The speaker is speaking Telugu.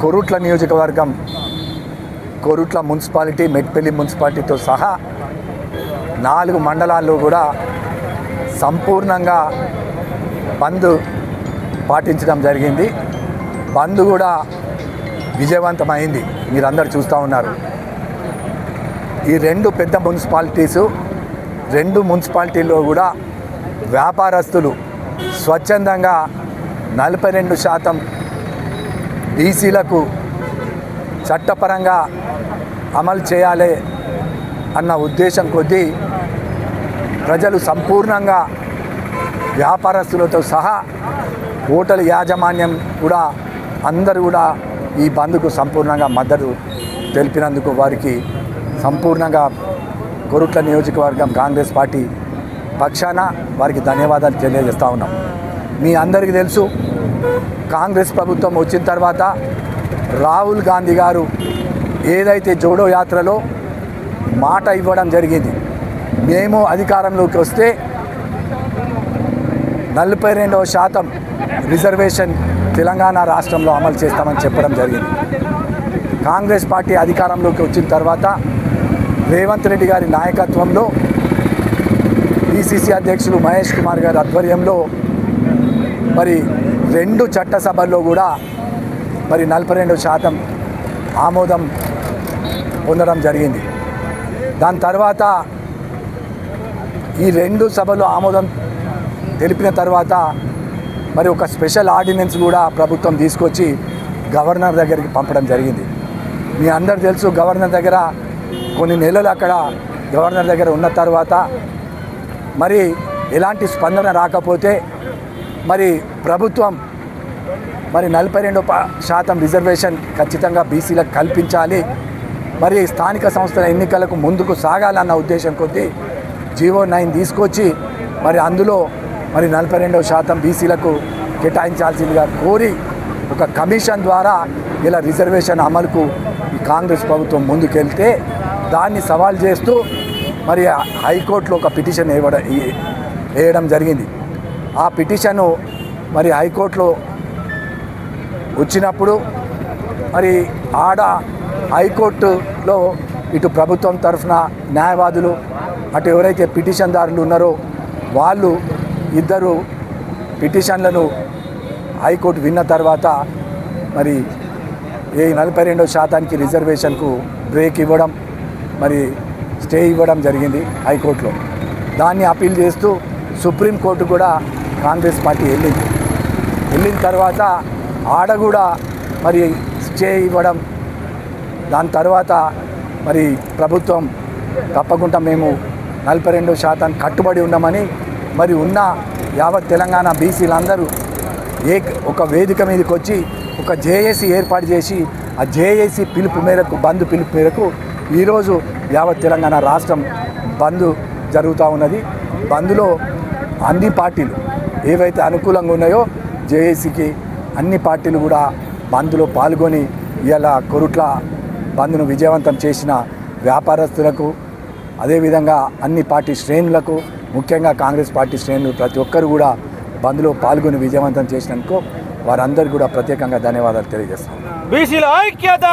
కొరుట్ల నియోజకవర్గం, కొరుట్ల మున్సిపాలిటీ, మెట్పల్లి మున్సిపాలిటీతో సహా 4 మండలాల్లో కూడా సంపూర్ణంగా బంద్ పాటించడం జరిగింది. బంద్ కూడా విజయవంతమైంది, మీరందరూ చూస్తూ ఉన్నారు. ఈ 2 పెద్ద మున్సిపాలిటీసు, 2 మున్సిపాలిటీల్లో కూడా వ్యాపారస్తులు స్వచ్ఛందంగా 42% బీసీలకు చట్టపరంగా అమలు చేయాలి అన్న ఉద్దేశం కొద్దీ ప్రజలు సంపూర్ణంగా వ్యాపారస్తులతో సహా హోటల్ యాజమాన్యం కూడా అందరూ కూడా ఈ బంద్కు సంపూర్ణంగా మద్దతు తెలిపినందుకు వారికి సంపూర్ణంగా కొరుట్ల నియోజకవర్గం కాంగ్రెస్ పార్టీ పక్షాన వారికి ధన్యవాదాలు తెలియజేస్తూ ఉన్నాం. మీ అందరికీ తెలుసు, కాంగ్రెస్ ప్రభుత్వం వచ్చిన తర్వాత రాహుల్ గాంధీ గారు ఏదైతే జోడో యాత్రలో మాట ఇవ్వడం జరిగింది, మేము అధికారంలోకి వస్తే 42% రిజర్వేషన్ తెలంగాణ రాష్ట్రంలో అమలు చేస్తామని చెప్పడం జరిగింది. కాంగ్రెస్ పార్టీ అధికారంలోకి వచ్చిన తర్వాత రేవంత్ రెడ్డి గారి నాయకత్వంలో పిసిసి అధ్యక్షులు మహేష్ కుమార్ గారి ఆధ్వర్యంలో మరి 2 చట్టసభల్లో కూడా మరి 42% ఆమోదం పొందడం జరిగింది. దాని తర్వాత ఈ 2 సభలు ఆమోదం తెలిపిన తర్వాత మరి ఒక స్పెషల్ ఆర్డినెన్స్ కూడా ప్రభుత్వం తీసుకొచ్చి గవర్నర్ దగ్గరికి పంపడం జరిగింది. మీ అందరు తెలుసు, గవర్నర్ దగ్గర కొన్ని నెలలు అక్కడ గవర్నర్ దగ్గర ఉన్న తర్వాత మరి ఎలాంటి స్పందన రాకపోతే మరి ప్రభుత్వం మరి 42% రిజర్వేషన్ ఖచ్చితంగా బీసీలకు కల్పించాలి, మరి స్థానిక సంస్థల ఎన్నికలకు ముందుకు సాగాలన్న ఉద్దేశం కొద్దీ జీవో 9 తీసుకొచ్చి మరి అందులో మరి 42% బీసీలకు కేటాయించాల్సిందిగా కోరి ఒక కమిషన్ ద్వారా ఇలా రిజర్వేషన్ అమలుకు ఈ కాంగ్రెస్ ప్రభుత్వం ముందుకెళ్తే దాన్ని సవాల్ చేస్తూ మరి హైకోర్టులో ఒక పిటిషన్ వేయడం జరిగింది. ఆ పిటిషను మరి హైకోర్టులో వచ్చినప్పుడు మరి హైకోర్టులో ఇటు ప్రభుత్వం తరఫున న్యాయవాదులు, అటు ఎవరైతే పిటిషన్దారులు ఉన్నారో వాళ్ళు ఇద్దరు పిటిషన్లను హైకోర్టు విన్న తర్వాత మరి ఈ 42% రిజర్వేషన్కు బ్రేక్ ఇవ్వడం, మరి స్టే ఇవ్వడం జరిగింది హైకోర్టులో. దాన్ని అప్పీల్ చేస్తూ సుప్రీంకోర్టు కూడా కాంగ్రెస్ పార్టీ వెళ్ళిన తర్వాత కూడా మరి స్టే ఇవ్వడం, దాని తర్వాత మరి ప్రభుత్వం తప్పకుండా మేము 42% కట్టుబడి ఉన్నామని మరి ఉన్న యావత్ తెలంగాణ బీసీలందరూ ఒక వేదిక మీదకి వచ్చి ఒక జేఏసీ ఏర్పాటు చేసి ఆ జేఏసీ బంద్ పిలుపు మేరకు ఈరోజు యావత్ తెలంగాణ రాష్ట్రం బంద్ జరుగుతూ ఉన్నది. బంద్లో అన్ని పార్టీలు ఏవైతే అనుకూలంగా ఉన్నాయో జేఏసీకి అన్ని పార్టీలు కూడా బంద్లో పాల్గొని ఇలా కొరుట్ల బంద్ను విజయవంతం చేసిన వ్యాపారస్తులకు, అదేవిధంగా అన్ని పార్టీ శ్రేణులకు, ముఖ్యంగా కాంగ్రెస్ పార్టీ శ్రేణులు ప్రతి ఒక్కరు కూడా బంద్లో పాల్గొని విజయవంతం చేసినందుకు వారందరికీ కూడా ప్రత్యేకంగా ధన్యవాదాలు తెలియజేస్తాను. బీసీల ఐక్యత.